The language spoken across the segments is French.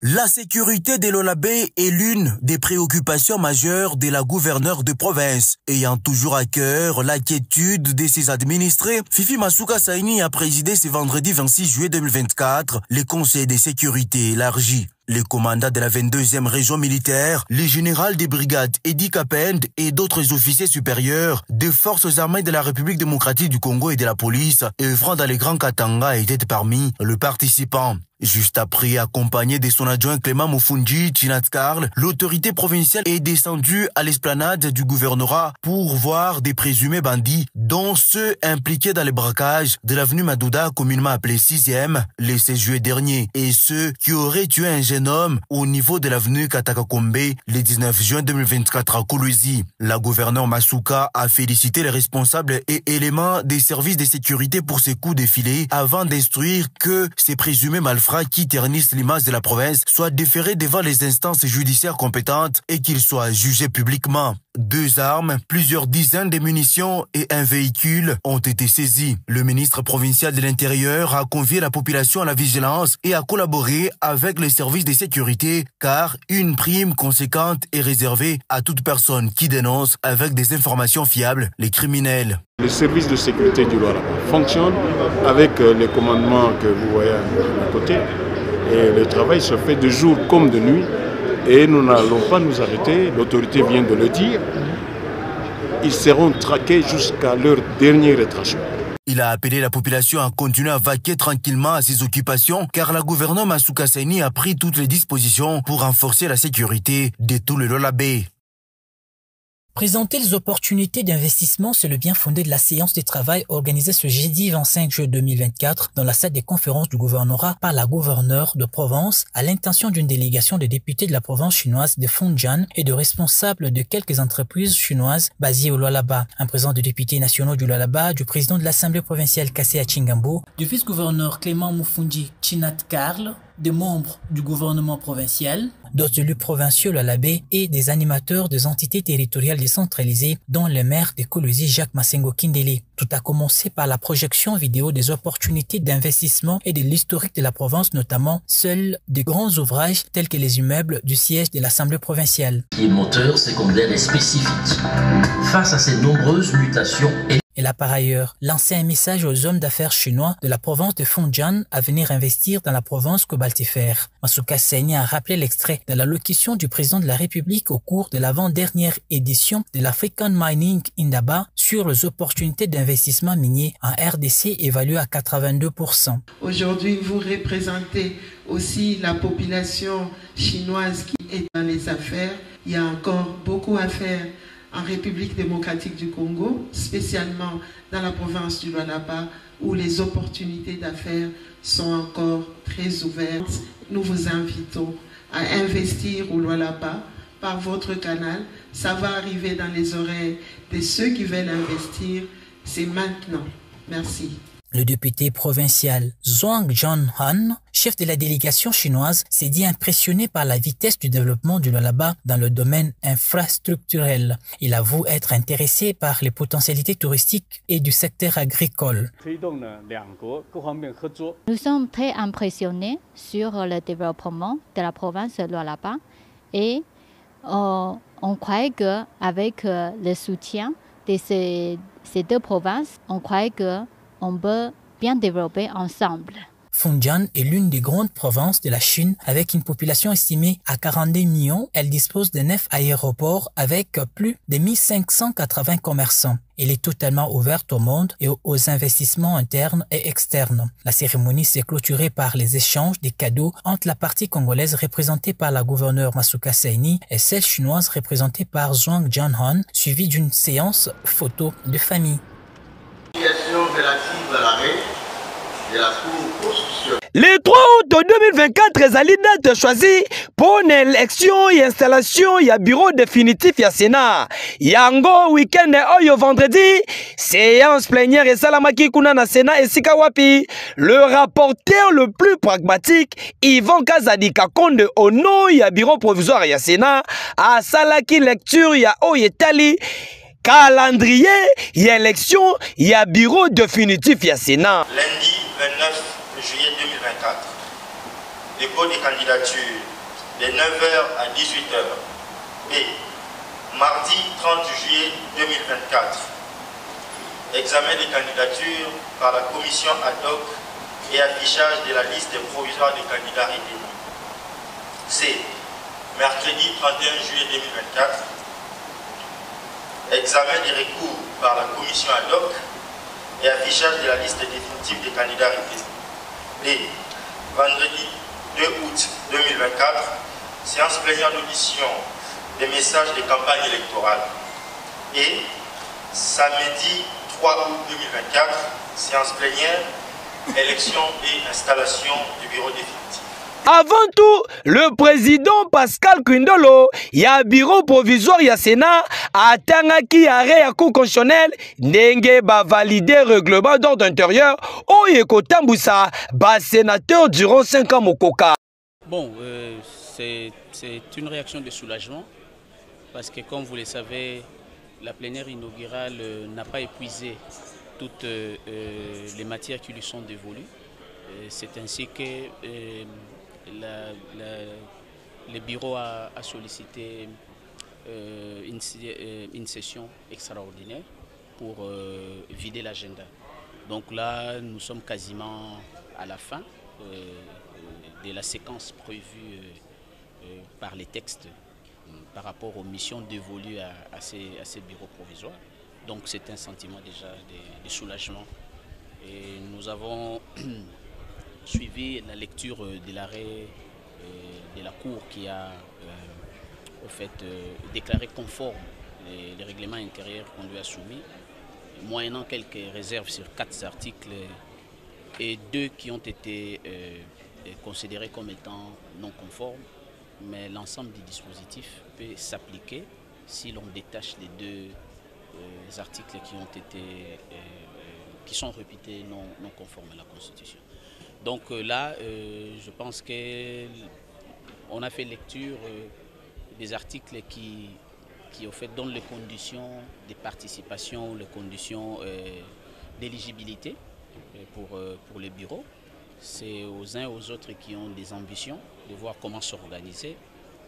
La sécurité de l'Olabé est l'une des préoccupations majeures de la gouverneure de province. Ayant toujours à cœur l'inquiétude de ses administrés, Fifi Masuka Saini a présidé ce vendredi 26 juillet 2024 le Conseil de sécurité élargi. Le commandant de la 22e région militaire, le général des brigades Edi Kapend et d'autres officiers supérieurs des forces armées de la République démocratique du Congo et de la police œuvrant dans les Grands Katanga étaient parmi les participants. Juste après, accompagné de son adjoint Clément Mufunji Chinatkarl, l'autorité provinciale est descendue à l'esplanade du gouvernorat pour voir des présumés bandits, dont ceux impliqués dans les braquages de l'avenue Madouda, communément appelée 6e, le 16 juillet dernier, et ceux qui auraient tué un jeune homme au niveau de l'avenue Katakakombe le 19 juin 2024 à Kolwezi. La gouverneure Masuka a félicité les responsables et éléments des services de sécurité pour ces coups de filet avant d'instruire que ces présumés malfrats qui ternissent l'image de la province soient déférés devant les instances judiciaires compétentes et qu'ils soient jugés publiquement. 2 armes, plusieurs dizaines de munitions et un véhicule ont été saisis. Le ministre provincial de l'Intérieur a convié la population à la vigilance et à collaborer avec les services de sécurité car une prime conséquente est réservée à toute personne qui dénonce avec des informations fiables les criminels. Les services de sécurité du Lualaba fonctionnent avec les commandements que vous voyez à côté et le travail se fait de jour comme de nuit. Et nous n'allons pas nous arrêter, l'autorité vient de le dire. Ils seront traqués jusqu'à leur dernier retranchement. Il a appelé la population à continuer à vaquer tranquillement à ses occupations car la gouverneure Masuka Saini a pris toutes les dispositions pour renforcer la sécurité de tout le Lolabé. Présenter les opportunités d'investissement, c'est le bien fondé de la séance de travail organisée ce jeudi 25 juillet 2024 dans la salle des conférences du gouvernorat par la gouverneure de Provence à l'intention d'une délégation de députés de la province chinoise de Fujian et de responsables de quelques entreprises chinoises basées au Lualaba. Un présent de députés nationaux du Lualaba, du président de l'Assemblée provinciale Kassé Chingambo, du vice-gouverneur Clément Mufunji Chinatkarl, des membres du gouvernement provincial, d'autres élus provinciaux Lualabé et des animateurs des entités territoriales décentralisées dont le maire de Kolwezi Jacques Massengo Kindele. Tout a commencé par la projection vidéo des opportunités d'investissement et de l'historique de la province, notamment seuls de grands ouvrages tels que les immeubles du siège de l'Assemblée provinciale. Qui est moteur, secondaire et spécifique. Face à ces nombreuses mutations Elle a par ailleurs lancé un message aux hommes d'affaires chinois de la province de Fujian à venir investir dans la province cobaltifère. Masuka Saini a rappelé l'extrait de l'allocution du président de la République au cours de l'avant-dernière édition de l'African Mining Indaba sur les opportunités d'investissement minier en RDC évaluées à 82%. Aujourd'hui, vous représentez aussi la population chinoise qui est dans les affaires. Il y a encore beaucoup à faire en République démocratique du Congo, spécialement dans la province du Lualaba, où les opportunités d'affaires sont encore très ouvertes. Nous vous invitons à investir au Lualaba par votre canal. Ça va arriver dans les oreilles de ceux qui veulent investir. C'est maintenant. Merci. Le député provincial Zhuang Zhonghan, chef de la délégation chinoise, s'est dit impressionné par la vitesse du développement du Lualaba dans le domaine infrastructurel. Il avoue être intéressé par les potentialités touristiques et du secteur agricole. Nous sommes très impressionnés sur le développement de la province de Lualaba et on croit qu'avec le soutien de ces 2 provinces, on croit que on peut bien développer ensemble. Fujian est l'une des grandes provinces de la Chine avec une population estimée à 42 millions. Elle dispose de 9 aéroports avec plus de 1580 commerçants. Elle est totalement ouverte au monde et aux investissements internes et externes. La cérémonie s'est clôturée par les échanges des cadeaux entre la partie congolaise représentée par la gouverneure Masuka Saini et celle chinoise représentée par Zhuang Zhonghan, suivie d'une séance photo de famille. Relative à l'arrêt de la Cour constitutionnelle. Le 3 août 2024, ezali date choisi pour une élection et installation ya bureau définitif ya Sénat. Yango week-end oyo vendredi, séance plénière et salamaki kuna na Sénat et sika wapi. Le rapporteur le plus pragmatique, Yvan Kazadika Konde au nom ya bureau provisoire ya Sénat, a salaki lecture ya oyetali calendrier, il y a élection, il y a bureau définitif, il y a Sénat. Lundi 29 juillet 2024, dépôt des candidatures de 9h à 18h. B. Mardi 30 juillet 2024. Examen des candidatures par la commission ad hoc et affichage de la liste provisoire des candidats retenus. C. Mercredi 31 juillet 2024. Examen des recours par la commission ad hoc et affichage de la liste définitive des candidats retenus. D. Vendredi 2 août 2024. Séance plénière d'audition des messages de campagne électorale. Et samedi 3 août 2024, séance plénière, élection et installation du bureau définitif. Avant tout, le président Pascal Kundolo, ya bureau provisoire ya Sénat, atangaki arrêt à cour constitutionnel, ndenge ba valider règlement d'ordre intérieur, oyeko tambousa, ba sénateur durant 5 ans mokoka. Bon, c'est une réaction de soulagement, parce que comme vous le savez, la plénière inaugurale n'a pas épuisé toutes les matières qui lui sont dévolues. C'est ainsi que le bureau a sollicité une session extraordinaire pour vider l'agenda. Donc là, nous sommes quasiment à la fin de la séquence prévue par les textes par rapport aux missions dévolues à ces bureaux provisoires. Donc c'est un sentiment déjà de soulagement. Et nous avons suivi la lecture de l'arrêt de la Cour qui a déclaré conforme les règlements intérieurs qu'on lui a soumis, moyennant quelques réserves sur 4 articles et 2 qui ont été considérés comme étant non conformes. Mais l'ensemble du dispositif peut s'appliquer si l'on détache les 2 articles qui sont réputés non conformes à la Constitution. Donc là, je pense qu'on a fait lecture des articles qui au fait donnent les conditions de participation, les conditions d'éligibilité pour les bureaux. C'est aux uns et aux autres qui ont des ambitions de voir comment s'organiser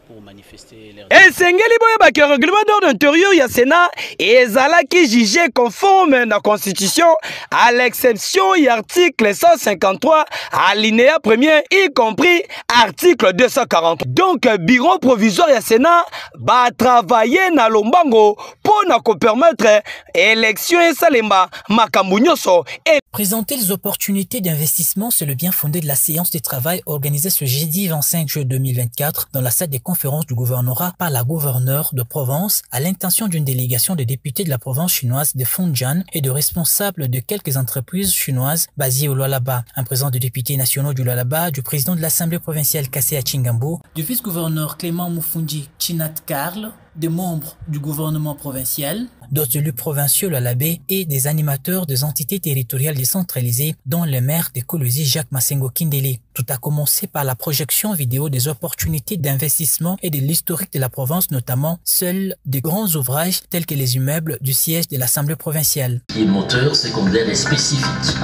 pour manifester leur... Esengeli boyeba que règlement d'ordre intérieur ya Sénat ezalaki jugé conforme à la Constitution à l'exception de l'article 153 alinéa 1er y compris article 240. Donc bureau provisoire ya Sénat va travailler na lombango pour nous permettre élection et salemba makambu nyonso. Présenter les opportunités d'investissement, c'est le bien fondé de la séance de travail organisée ce jeudi 25 juillet 2024 dans la salle des conférences du gouvernorat par la gouverneure de Provence à l'intention d'une délégation de députés de la province chinoise de Fujian et de responsables de quelques entreprises chinoises basées au Lualaba. Un présent de députés nationaux du Lualaba, du président de l'Assemblée provinciale Kassé Chingambo, du vice-gouverneur Clément Mufundi Chinat Karl, des membres du gouvernement provincial, d'autres élus provinciaux Lualabé et des animateurs des entités territoriales décentralisées, dont le maire de Kolosi Jacques Massengo Kindele. Tout a commencé par la projection vidéo des opportunités d'investissement et de l'historique de la province, notamment seuls de grands ouvrages tels que les immeubles du siège de l'Assemblée provinciale. Qui est moteur, secondaire et spécifique.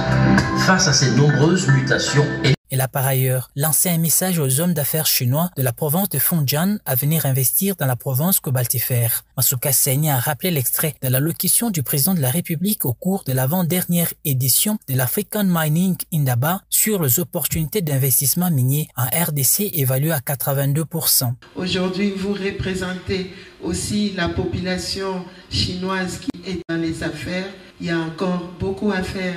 Face à ces nombreuses mutations et Elle a par ailleurs lancé un message aux hommes d'affaires chinois de la province de Fujian à venir investir dans la province cobaltifère. Masuka Seni a rappelé l'extrait de l'allocution du président de la République au cours de l'avant-dernière édition de l'African Mining Indaba sur les opportunités d'investissement minier en RDC évaluées à 82%. Aujourd'hui, vous représentez aussi la population chinoise qui est dans les affaires. Il y a encore beaucoup à faire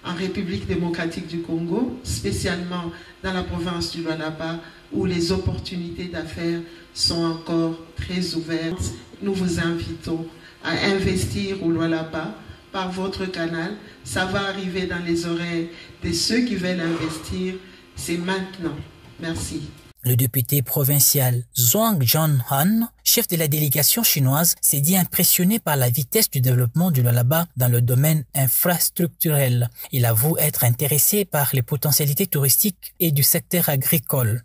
en République démocratique du Congo, spécialement dans la province du Lualaba, où les opportunités d'affaires sont encore très ouvertes. Nous vous invitons à investir au Lualaba par votre canal. Ça va arriver dans les oreilles de ceux qui veulent investir. C'est maintenant. Merci. Le député provincial Zhuang Zhonghan, chef de la délégation chinoise, s'est dit impressionné par la vitesse du développement du Lualaba dans le domaine infrastructurel. Il avoue être intéressé par les potentialités touristiques et du secteur agricole.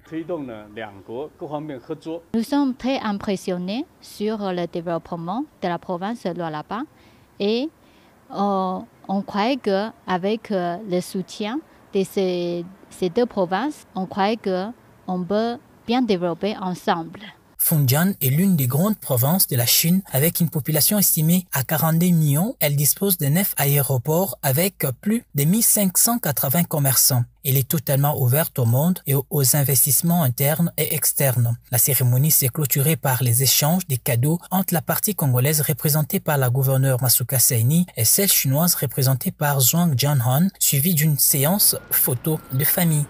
Nous sommes très impressionnés sur le développement de la province de Lualaba et on croit qu'avec le soutien de ces deux provinces, on croit que on peut bien développer ensemble. Fujian est l'une des grandes provinces de la Chine avec une population estimée à 42 millions. Elle dispose de 9 aéroports avec plus de 1580 commerçants. Elle est totalement ouverte au monde et aux investissements internes et externes. La cérémonie s'est clôturée par les échanges des cadeaux entre la partie congolaise représentée par la gouverneure Masuka Saini et celle chinoise représentée par Zhuang Jianhan, suivie d'une séance photo de famille.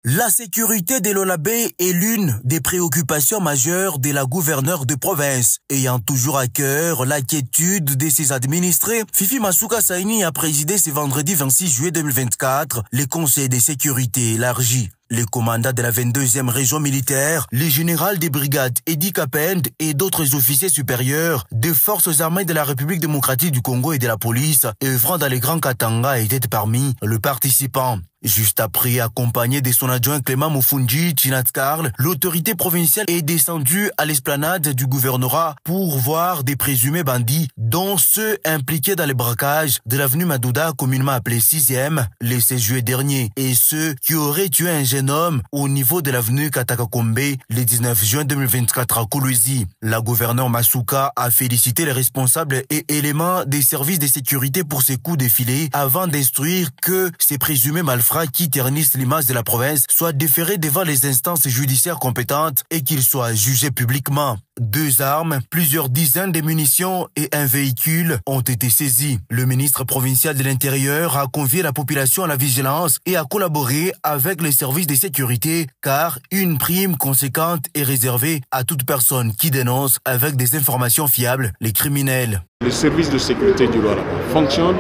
La sécurité de l'Olabé est l'une des préoccupations majeures de la gouverneure de province. Ayant toujours à cœur l'inquiétude de ses administrés, Fifi Masuka Saini a présidé ce vendredi 26 juillet 2024 le Conseil de sécurité élargi. Le commandant de la 22e région militaire, le général des brigades Edi Kapend et d'autres officiers supérieurs des forces armées de la République démocratique du Congo et de la police œuvrant dans les Grands Katanga étaient parmi les participants. Juste après, accompagné de son adjoint Clément Mufunji Chinatkarl, l'autorité provinciale est descendue à l'esplanade du gouvernorat pour voir des présumés bandits, dont ceux impliqués dans les braquages de l'avenue Madouda, communément appelée 6e, le 16 juillet dernier, et ceux qui auraient tué un jeune homme au niveau de l'avenue Katakakombe le 19 juin 2024 à Kolwezi. La gouverneure Masuka a félicité les responsables et éléments des services de sécurité pour ces coups de filet avant d'instruire que ces présumés malfrats qui ternissent l'image de la province soient déférés devant les instances judiciaires compétentes et qu'ils soient jugés publiquement. 2 armes, plusieurs dizaines de munitions et un véhicule ont été saisis. Le ministre provincial de l'Intérieur a convié la population à la vigilance et à collaborer avec les services de sécurité car une prime conséquente est réservée à toute personne qui dénonce avec des informations fiables les criminels. Les services de sécurité du Lualaba fonctionnent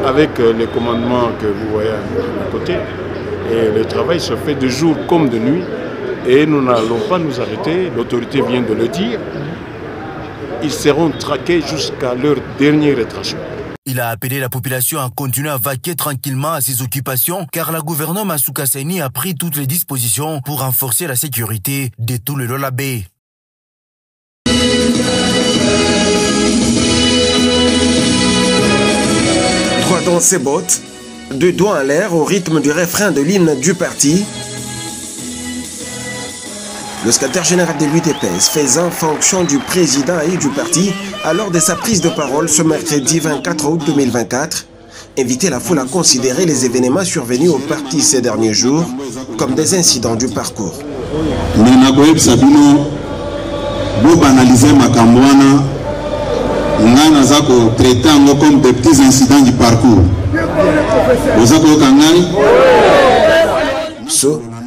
avec les commandements que vous voyez à mes côtés et le travail se fait de jour comme de nuit. Et nous n'allons pas nous arrêter, l'autorité vient de le dire. Ils seront traqués jusqu'à leur dernier retranchement. Il a appelé la population à continuer à vaquer tranquillement à ses occupations car la gouverneure Masuka Saini a pris toutes les dispositions pour renforcer la sécurité de tout le Lolabé. Droit dans ses bottes, 2 doigts en l'air au rythme du refrain de l'hymne du parti. Le secrétaire général de l'UDPS, faisant fonction du président et du parti, lors de sa prise de parole ce mercredi 24 août 2024, invitait la foule à considérer les événements survenus au parti ces derniers jours comme des incidents du parcours. Comme des petits incidents du parcours.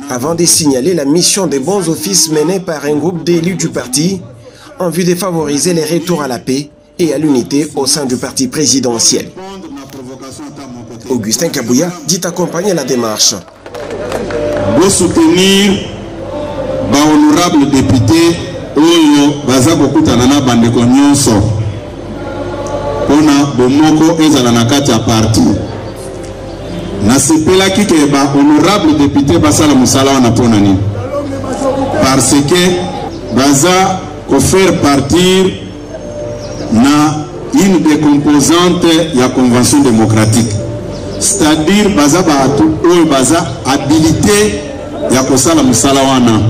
Avant de signaler la mission des bons offices menée par un groupe d'élus du parti en vue de favoriser les retours à la paix et à l'unité au sein du parti présidentiel. Augustin Kabouya dit accompagner la démarche. Pour soutenir l'honorable député Oyo Bazako Tanana Bandekonyonso Pona Bomoko Ezalanakati à parti. Nasepela ki ke ba honorable député basala musala wana ponani parce que baza ko faire partir na une des composantes ya convention démocratique, c'est-à-dire baza baatu oyo baza habilité ya kosala musala wana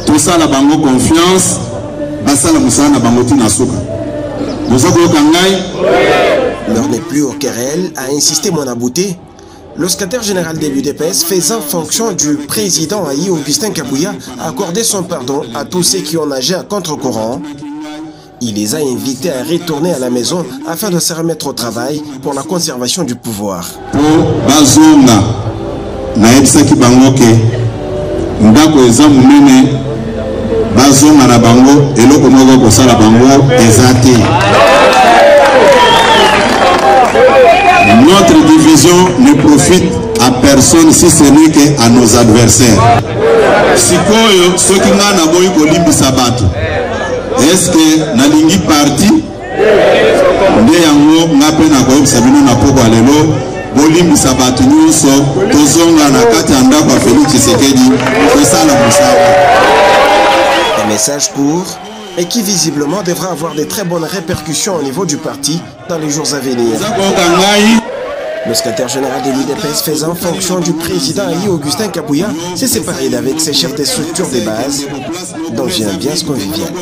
tosala bango confiance basala musala na bango tina suka mozako kangai. L'heure n'est plus au querelle, a insisté Monabouté. Le secrétaire général de l'UDPS, faisant fonction du président Aïe Augustin Kabouya, a accordé son pardon à tous ceux qui ont nagé à contre-courant. Il les a invités à retourner à la maison afin de se remettre au travail pour la conservation du pouvoir. Notre division ne profite à personne si ce n'est qu'à nos adversaires. Sikoyo, ceux qui n'ont pas eu Kolimbi Sabato, est-ce que Nalingi parti Ndeyango Nape Nakob Sabino Napoko Alelo, Bolimbi Sabato Nyuso, Tozonga Nakati Andakwa Félix Tshisekedi, Tosala Moussa. Un message court et qui visiblement devra avoir de très bonnes répercussions au niveau du parti dans les jours à venir. Le secrétaire général de l'UDPS faisant fonction du président Ali Augustin Kabouya s'est séparé d'avec ses chefs des structures de base dans une ambiance conviviale.